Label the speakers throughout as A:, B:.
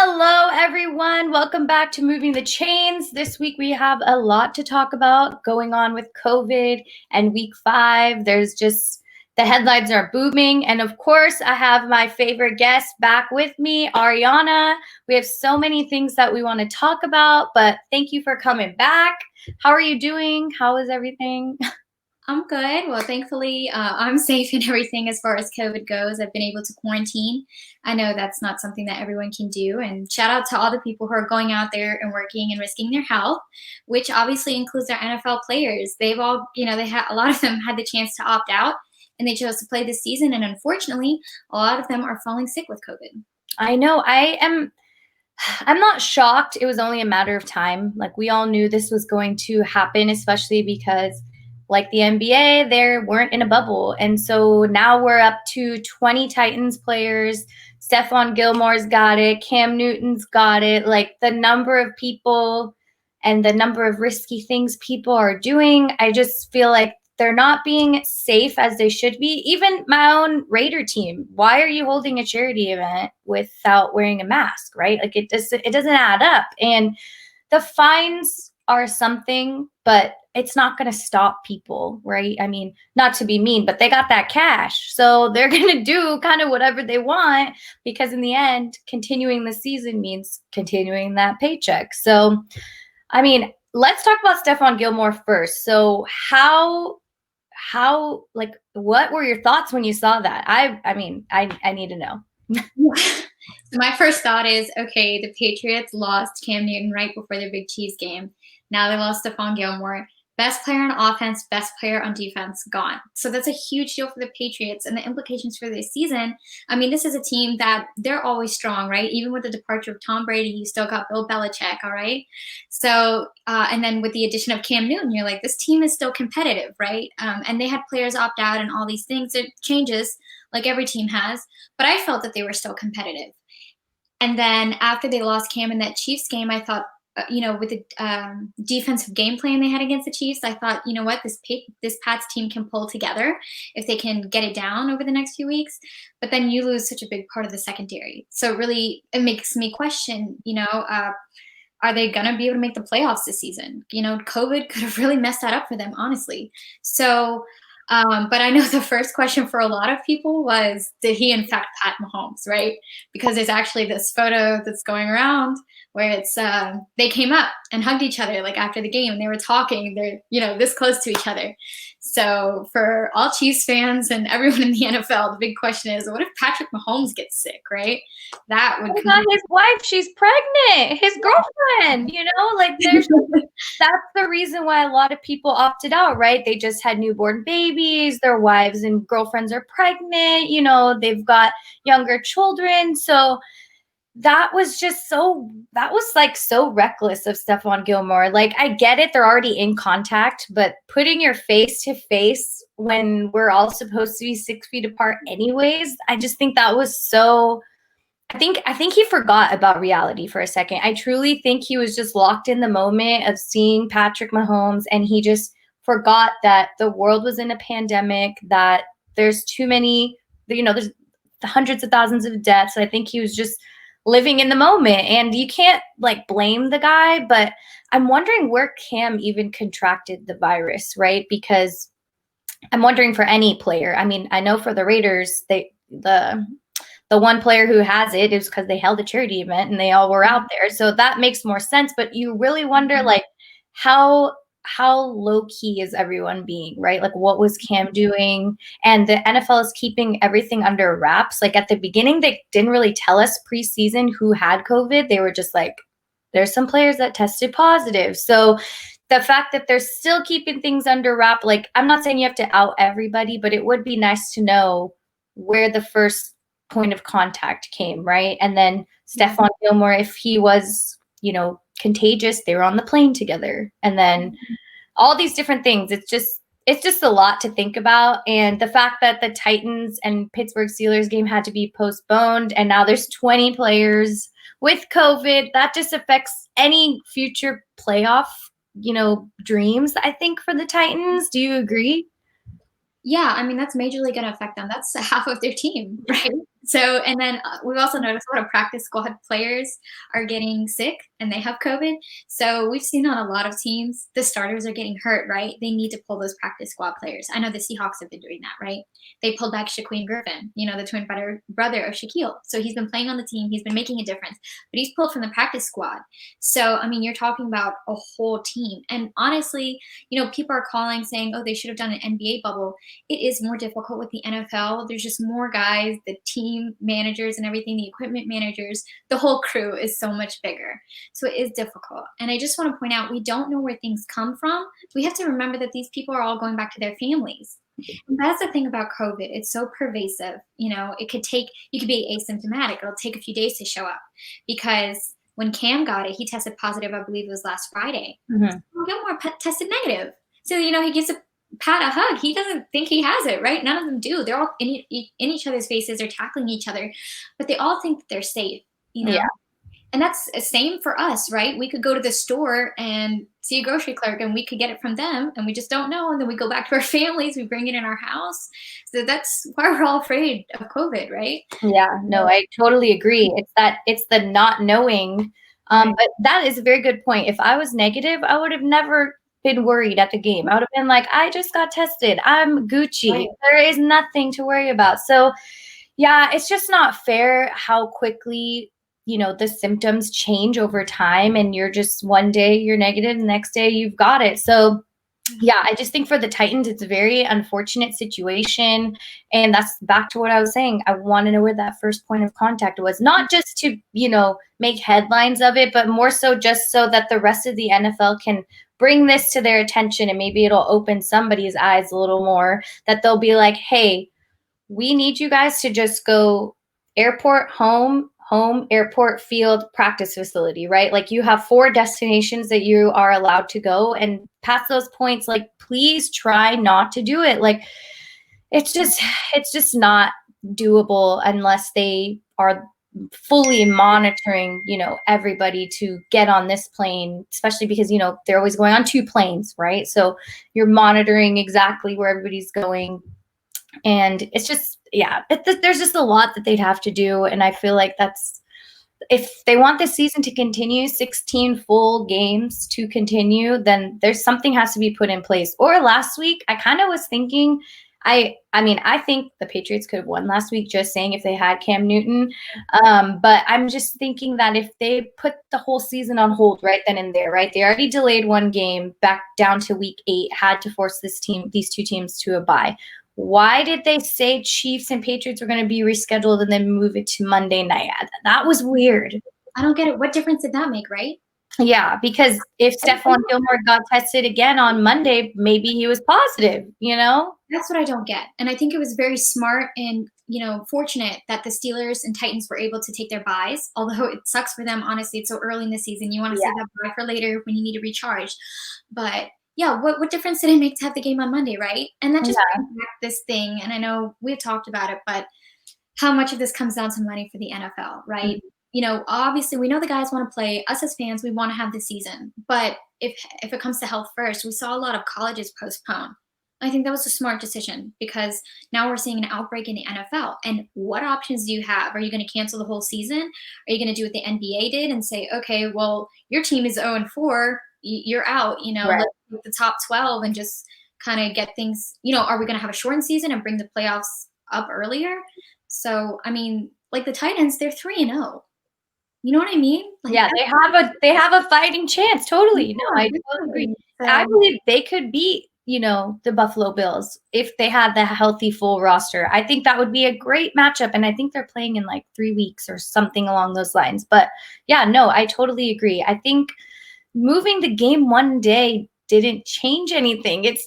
A: Hello, everyone. Welcome back to Moving the Chains. This week we have a lot to talk about going on with COVID and week 5. There's just the headlines are booming. And of course, I have my favorite guest back with me, Ariana. We have so many things that we want to talk about, but thank you for coming back. How are you doing? How is everything?
B: I'm good. Well, thankfully, I'm safe and everything as far as COVID goes. I've been able to quarantine. I know that's not something that everyone can do. And shout out to all the people who are going out there and working and risking their health, which obviously includes our NFL players. They've all, they had a lot of them had the chance to opt out and they chose to play this season. And unfortunately, a lot of them are falling sick with COVID.
A: I know. I'm not shocked. It was only a matter of time. Like we all knew this was going to happen, especially because like the NBA, they weren't in a bubble. And so now we're up to 20 Titans players. Stephon Gilmore's got it. Cam Newton's got it. Like the number of people and the number of risky things people are doing, I just feel like they're not being safe as they should be. Even my own Raider team. Why are you holding a charity event without wearing a mask, right? Like it doesn't add up. And the fines are something, but it's not going to stop people, right? I mean, not to be mean, but they got that cash. So they're going to do kind of whatever they want because in the end, continuing the season means continuing that paycheck. So, I mean, let's talk about Stephon Gilmore first. So how like what were your thoughts when you saw that? I mean, I need to know.
B: So my first thought is, okay, the Patriots lost Cam Newton right before their big Chiefs game. Now they lost Stephon Gilmore. Best player on offense, best player on defense, gone. So that's a huge deal for the Patriots and the implications for this season. I mean, this is a team that they're always strong, right? Even with the departure of Tom Brady, you still got Bill Belichick, all right? So, and then with the addition of Cam Newton, you're like, this team is still competitive, right? And they had players opt out and all these things. It changes like every team has, but I felt that they were still competitive. And then after they lost Cam in that Chiefs game, I thought, with the defensive game plan they had against the Chiefs, I thought, you know what, this Pats team can pull together if they can get it down over the next few weeks. But then you lose such a big part of the secondary. So really, it makes me question, are they going to be able to make the playoffs this season? COVID could have really messed that up for them, honestly. So, but I know the first question for a lot of people was, did he infect Pat Mahomes, right? Because there's actually this photo that's going around where it's they came up and hugged each other like after the game and they were talking. They're this close to each other. So for all Chiefs fans and everyone in the NFL, the big question is, what if Patrick Mahomes gets sick, right? That would
A: Not his wife, she's pregnant. His girlfriend, like that's the reason why a lot of people opted out, right? They just had newborn babies, their wives and girlfriends are pregnant, they've got younger children. So that was so reckless of Stephon Gilmore. Like, I get it, they're already in contact, but putting your face to face when we're all supposed to be 6 feet apart anyways, I just think that was so. I think he forgot about reality for a second. I truly think he was just locked in the moment of seeing Patrick Mahomes, and he just forgot that the world was in a pandemic, that there's too many, there's hundreds of thousands of deaths. I think he was just living in the moment, and you can't blame the guy, but I'm wondering where Cam even contracted the virus, right? Because I'm wondering for any player. I mean, I know for the Raiders, the one player who has it is because they held a charity event and they all were out there. So that makes more sense. But you really wonder, how low key is everyone being, right? Like, what was Cam doing? And the NFL is keeping everything under wraps. Like, at the beginning, they didn't really tell us preseason who had COVID. They were just like, there's some players that tested positive. So the fact that they're still keeping things under wrap, like, I'm not saying you have to out everybody, but it would be nice to know where the first point of contact came, right? And then Stephon Gilmore, if he was, contagious, they were on the plane together. And then all these different things. It's just a lot to think about. And the fact that the Titans and Pittsburgh Steelers game had to be postponed, and now there's 20 players with COVID, that just affects any future playoff, dreams, I think, for the Titans. Do you agree?
B: Yeah, I mean, that's majorly going to affect them. That's half of their team, right? So, and then we've also noticed a lot of practice squad players are getting sick and they have COVID. So we've seen on a lot of teams, the starters are getting hurt, right? They need to pull those practice squad players. I know the Seahawks have been doing that, right? They pulled back Shaquem Griffin, the twin brother of Shaquille. So he's been playing on the team. He's been making a difference, but he's pulled from the practice squad. So, I mean, you're talking about a whole team. And honestly, people are calling saying, oh, they should have done an NBA bubble. It is more difficult with the NFL. There's just more guys, the team managers and everything, the equipment managers, the whole crew is so much bigger. So it is difficult. And I just want to point out, we don't know where things come from. We have to remember that these people are all going back to their families. And that's the thing about COVID. It's so pervasive. You could be asymptomatic. It'll take a few days to show up, because when Cam got it, he tested positive, I believe it was last Friday. Gilmore tested negative. So, he gives Pat a hug. He doesn't think he has it, right? None of them do. They're all in each other's faces. They're tackling each other, but they all think that they're safe,
A: Yeah.
B: And that's the same for us, right? We could go to the store and see a grocery clerk and we could get it from them, and we just don't know. And then we go back to our families, we bring it in our house. So that's why we're all afraid of COVID, right?
A: Yeah, no, I totally agree. It's the not knowing. But that is a very good point. If I was negative, I would have never been worried at the game. I would have been like, I just got tested. I'm Gucci.
B: Right.
A: There is nothing to worry about. So yeah, it's just not fair how quickly, the symptoms change over time, and you're just one day you're negative, the next day you've got it. So yeah, I just think for the Titans, it's a very unfortunate situation. And that's back to what I was saying. I want to know where that first point of contact was, not just to, make headlines of it, but more so just so that the rest of the NFL can bring this to their attention, and maybe it'll open somebody's eyes a little more, that they'll be like, hey, we need you guys to just go airport, home, airport, field, practice facility, right? Like, you have 4 destinations that you are allowed to go, and past those points, like, please try not to do it. Like, it's just not doable unless they are fully monitoring, everybody to get on this plane, especially because, they're always going on 2 planes, right? So you're monitoring exactly where everybody's going. And it's just, there's just a lot that they'd have to do. And I feel like if they want this season to continue, 16 full games to continue, then there's something has to be put in place. Or last week, I kind of was thinking, I think the Patriots could have won last week, just saying, if they had Cam Newton. But I'm just thinking that if they put the whole season on hold right then and there, right? They already delayed 1 game back down to week 8, had to force these 2 teams to a bye. Why did they say Chiefs and Patriots were going to be rescheduled and then move it to Monday night? That was weird.
B: I don't get it. What difference did that make, right?
A: Yeah, because if Stephon Gilmore got tested again on Monday, maybe he was positive,
B: That's what I don't get. And I think it was very smart and, fortunate that the Steelers and Titans were able to take their buys. Although it sucks for them, honestly, it's so early in the season. You want to save that buy for later when you need to recharge. But yeah, what difference did it make to have the game on Monday, right? And that just brings back this thing, and I know we've talked about it, but how much of this comes down to money for the NFL, right? Obviously we know the guys want to play. Us as fans, we want to have the season. But if it comes to health first, we saw a lot of colleges postpone. I think that was a smart decision, because now we're seeing an outbreak in the NFL. And what options do you have? Are you going to cancel the whole season? Are you going to do what the NBA did and say, okay, well, your team is 0-4, you're out,
A: Right.
B: Let's take the top 12 and just kind of get things, are we going to have a shortened season and bring the playoffs up earlier? So, I mean, like the Titans, they're 3-0. You know what I mean? Like,
A: yeah, they have a fighting chance. Totally. No, I totally agree.
B: So,
A: I believe they could beat, the Buffalo Bills if they had the healthy full roster. I think that would be a great matchup. And I think they're playing in like 3 weeks or something along those lines. But yeah, no, I totally agree. I think moving the game 1 day didn't change anything. It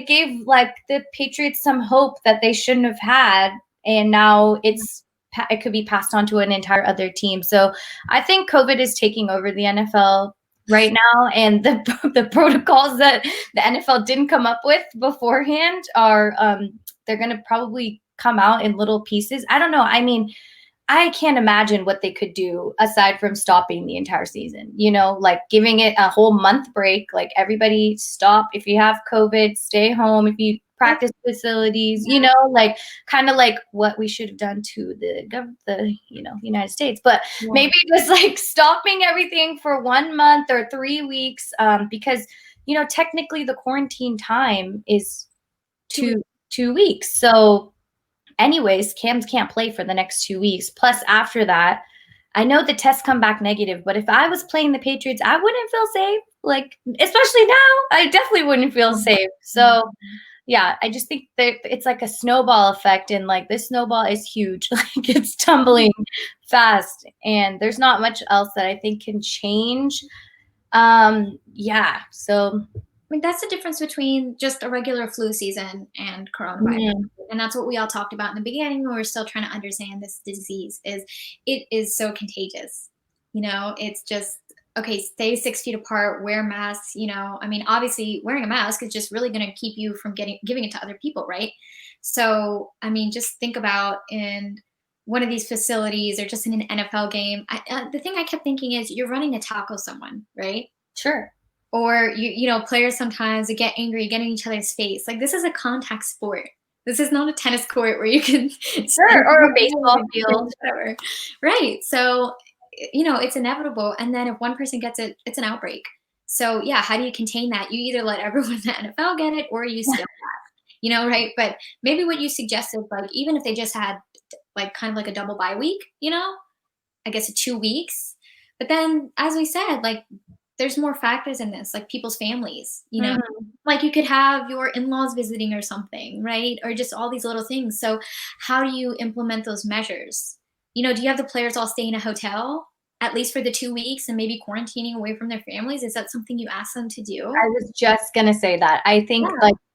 A: gave like the Patriots some hope that they shouldn't have had. And now it could be passed on to an entire other team. So I think COVID is taking over the NFL right now, and the protocols that the NFL didn't come up with beforehand are they're going to probably come out in little pieces. I don't know. I mean, I can't imagine what they could do aside from stopping the entire season, like giving it a whole month break, like everybody stop. If you have COVID, stay home. If you practice facilities, like kind of like what we should have done to the United States, but maybe just like stopping everything for 1 month or 3 weeks, because technically the quarantine time is two weeks. So anyways, Cams can't play for the next 2 weeks. Plus after that, I know the tests come back negative, but if I was playing the Patriots, I wouldn't feel safe. Like, especially now, I definitely wouldn't feel safe. So yeah, I just think that it's like a snowball effect, and like this snowball is huge. Like it's tumbling fast, and there's not much else that I think can change. Yeah, so
B: I mean, that's the difference between just a regular flu season and coronavirus. And that's what we all talked about in the beginning when we're still trying to understand this disease is it is so contagious. It's just, okay, stay 6 feet apart, wear masks, I mean, obviously wearing a mask is just really going to keep you from giving it to other people, right? So, I mean, just think about in one of these facilities or just in an NFL game. The thing I kept thinking is you're running to tackle someone, right?
A: Sure.
B: Or players sometimes get angry, get in each other's face. Like this is a contact sport. This is not a tennis court where you can
A: or a baseball field,
B: whatever. Right. So, it's inevitable. And then if one person gets it, it's an outbreak. So yeah, how do you contain that? You either let everyone in the NFL get it or you scale back, right? But maybe what you suggested, like even if they just had like kind of like a double bye week, I guess 2 weeks. But then as we said, like there's more factors in this, like people's families, like you could have your in-laws visiting or something, right? Or just all these little things. So how do you implement those measures? Do you have the players all stay in a hotel at least for the 2 weeks and maybe quarantining away from their families? Is that something you ask them to do?
A: I was just going to say that. I think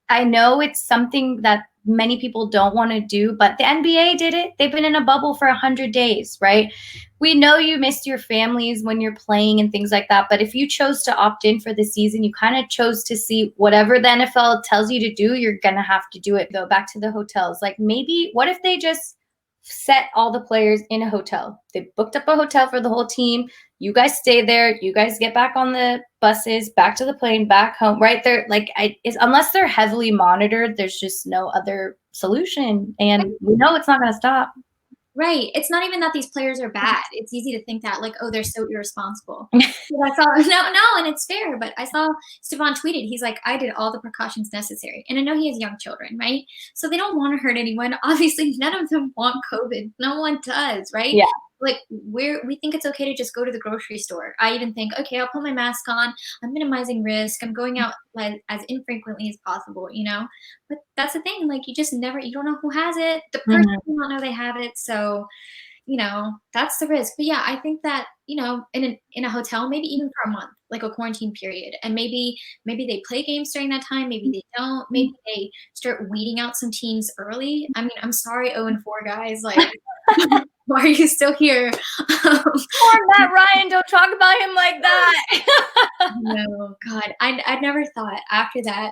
A: I know it's something that many people don't want to do, but the NBA did it. They've been in a bubble for 100 days, right? We know you miss your families when you're playing and things like that. But if you chose to opt in for the season, you kind of chose to see whatever the NFL tells you to do, you're going to have to do it. Go back to the hotels. Like maybe what if they just set all the players in a hotel? They booked up a hotel for the whole team. You guys stay there. You guys get back on the buses, back to the plane, back home, right there. Like unless they're heavily monitored, there's just no other solution. And we know it's not going to stop.
B: Right. It's not even that these players are bad. It's easy to think that like, oh, they're so irresponsible. I saw no, and it's fair. But I saw Stephon tweeted. He's like, I did all the precautions necessary, and I know he has young children, right? So they don't want to hurt anyone. Obviously, none of them want COVID. No one does, right?
A: Yeah.
B: Like we think it's okay to just go to the grocery store. I even think, okay, I'll put my mask on. I'm minimizing risk. I'm going out like as infrequently as possible, But that's the thing. Like you don't know who has it. The person don't know they have it. So, that's the risk. But yeah, I think that, in a hotel, maybe even for a month, like a quarantine period. And maybe they play games during that time. Maybe they don't. Maybe they start weeding out some teams early. I mean, I'm sorry, 0-4 guys. Like, why are you still here?
A: Poor Matt Ryan, don't talk about him like that.
B: No, God, I never thought after that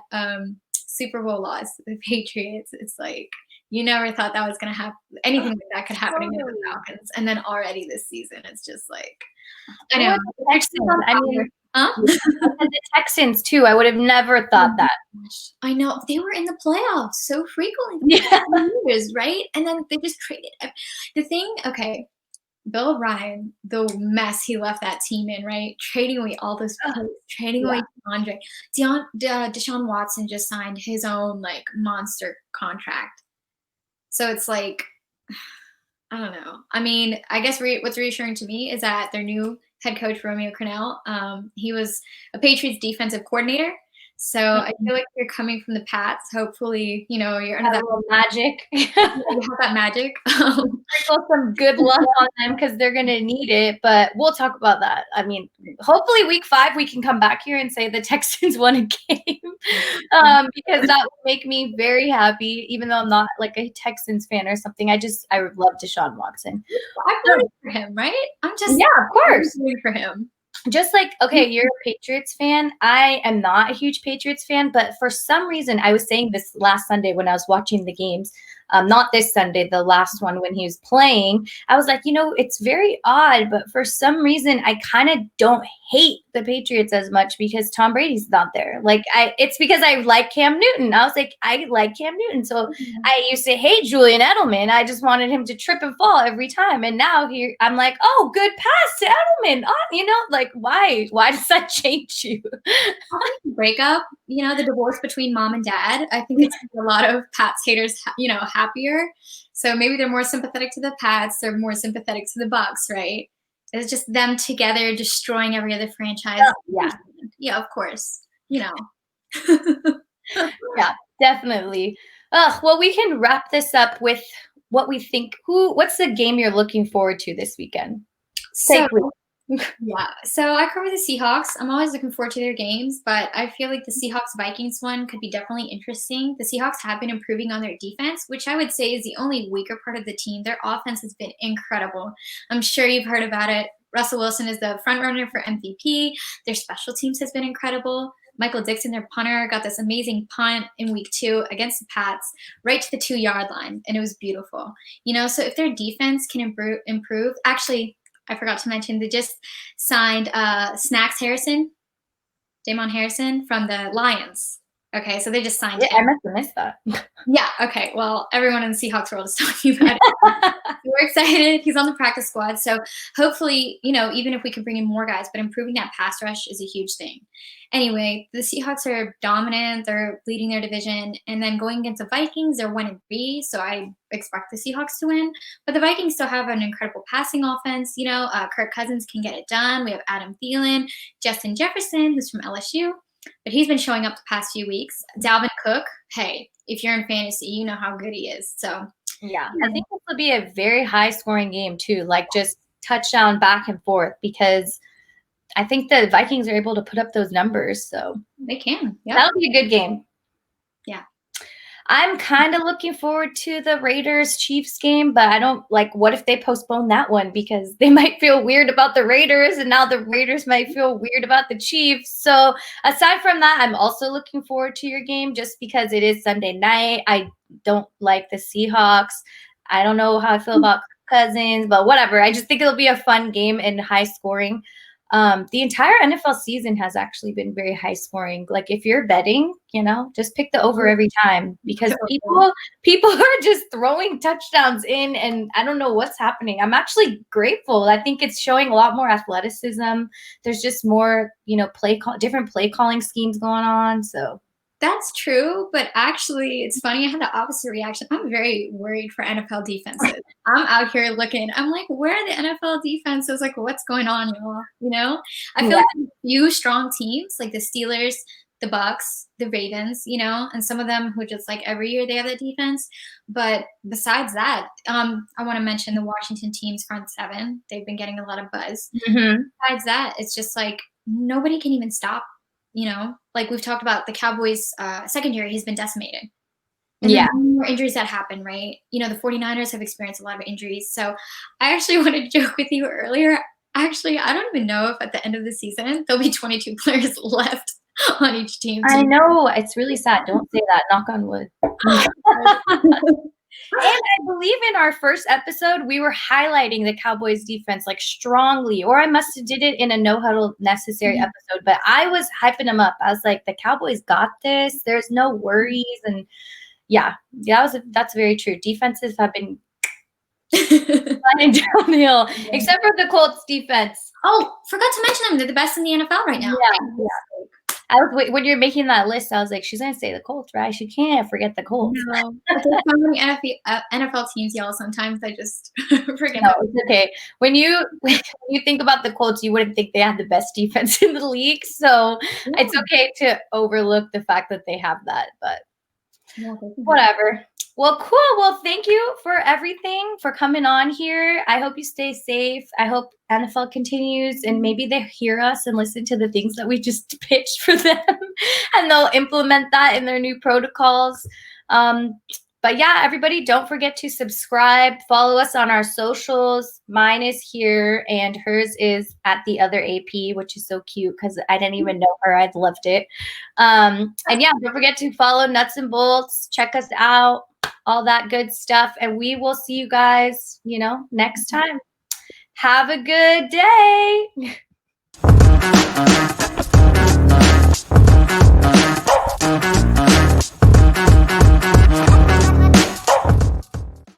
B: Super Bowl loss, the Patriots, it's like you never thought that was going to happen. Anything like that could happen against the Falcons. And then already this season, it's just like, I know.
A: The Texans too. I would have never thought that.
B: I know they were in the playoffs so frequently, years, right? And then they just traded. The thing, okay, Bill O'Brien, the mess he left that team in, right? Trading away all those players, trading away Andre, Deshaun Watson just signed his own like monster contract. So it's like, I don't know. I mean, I guess what's reassuring to me is that their new head coach, Romeo Crennel, he was a Patriots defensive coordinator. So I feel like you're coming from the Pats. Hopefully, you're under that
A: little magic.
B: You have that magic.
A: Sprinkle some good luck on them because they're going to need it. But we'll talk about that. I mean, hopefully week 5 we can come back here and say the Texans won a game because that would make me very happy, even though I'm not like a Texans fan or something. I love Deshaun Watson.
B: I'm rooting for him, right?
A: Of course,
B: rooting for him.
A: Just like, okay, you're a Patriots fan. I am not a huge Patriots fan, but for some reason, I was saying this last Sunday when I was watching the games, not this Sunday, the last one when he was playing, I was like, it's very odd, but for some reason, I kind of don't hate the Patriots as much because Tom Brady's not there. Like it's because I like Cam Newton. I was like, I like Cam Newton. So I used to hate Julian Edelman. I just wanted him to trip and fall every time. And now I'm like, oh, good pass to Edelman. Oh, like why does that change you?
B: Breakup, the divorce between mom and dad. I think it's a lot of Pats haters, happier. So maybe they're more sympathetic to the Pats. They're more sympathetic to the Bucks, right? It's just them together destroying every other franchise.
A: Yeah.
B: Yeah, of course.
A: Yeah, definitely. Well, we can wrap this up with what we think. What's the game you're looking forward to this weekend?
B: So I cover the Seahawks. I'm always looking forward to their games, but I feel like the Seahawks-Vikings one could be definitely interesting. The Seahawks have been improving on their defense, which I would say is the only weaker part of the team. Their offense has been incredible. I'm sure you've heard about it. Russell Wilson is the front runner for MVP. Their special teams has been incredible. Michael Dixon, their punter, got this amazing punt in week 2 against the Pats right to the 2-yard line, and it was beautiful. So if their defense can improve, actually, I forgot to mention, they just signed Damon Harrison from the Lions. Okay, so they just signed him.
A: I must have missed that.
B: Yeah, okay. Well, everyone in the Seahawks world is talking about it. We're excited. He's on the practice squad. So hopefully, even if we could bring in more guys, but improving that pass rush is a huge thing. Anyway, the Seahawks are dominant. They're leading their division. And then going against the Vikings, they're 1-3. So I expect the Seahawks to win. But the Vikings still have an incredible passing offense. Kirk Cousins can get it done. We have Adam Thielen, Justin Jefferson, who's from LSU. But he's been showing up the past few weeks. Dalvin Cook, hey, if you're in fantasy, you know how good he is. So
A: yeah, I think this will be a very high-scoring game too, like just touchdown back and forth, because I think the Vikings are able to put up those numbers. So
B: they can.
A: Yep. That'll be a good game.
B: Yeah.
A: I'm kind of looking forward to the Raiders-Chiefs game, but I don't what if they postpone that one, because they might feel weird about the Raiders, and now the Raiders might feel weird about the Chiefs. So aside from that, I'm also looking forward to your game just because it is Sunday night. I don't like the Seahawks. I don't know how I feel about Cousins, but whatever. I just think it'll be a fun game and high scoring. The entire NFL season has actually been very high scoring. Like if you're betting, just pick the over every time, because people are just throwing touchdowns in, and I don't know what's happening. I'm actually grateful. I think it's showing a lot more athleticism. There's just more, different play calling schemes going on. So
B: that's true, but actually, it's funny. I had the opposite reaction. I'm very worried for NFL defenses. I'm out here looking. I'm like, where are the NFL defenses? Like, what's going on, y'all? I feel like a few strong teams, like the Steelers, the Bucks, the Ravens, and some of them who just every year they have that defense. But besides that, I want to mention the Washington team's front seven. They've been getting a lot of buzz.
A: Mm-hmm.
B: Besides that, it's just nobody can even stop. We've talked about the Cowboys secondary has been decimated. And
A: yeah.
B: More injuries that happen, right? The 49ers have experienced a lot of injuries. So I actually wanted to joke with you earlier. Actually, I don't even know if at the end of the season, there'll be 22 players left on each team.
A: I know. It's really sad. Don't say that. Knock on wood. And I believe in our first episode, we were highlighting the Cowboys defense strongly, or I must have did it in a No Huddle Necessary episode, but I was hyping them up. I was like, the Cowboys got this. There's no worries. And that's very true. Defenses have been running downhill, except for the Colts defense.
B: Oh, forgot to mention them. They're the best in the NFL right now.
A: Yeah. When you're making that list, I was like, she's going to say the Colts, right? She can't forget the Colts.
B: No. There's so many NFL teams, y'all. Sometimes I just forget.
A: No, it's okay. When you think about the Colts, you wouldn't think they have the best defense in the league. So it's okay to overlook the fact that they have that. But whatever. Well, cool. Well, thank you for everything, for coming on here. I hope you stay safe. I hope NFL continues, and maybe they hear us and listen to the things that we just pitched for them, and they'll implement that in their new protocols. But yeah, everybody, don't forget to subscribe. Follow us on our socials. Mine is here, and hers is at the other AP, which is so cute because I didn't even know her. I loved it. And yeah, don't forget to follow Nuts and Bolts. Check us out. All that good stuff. And we will see you guys, next time. Have a good day.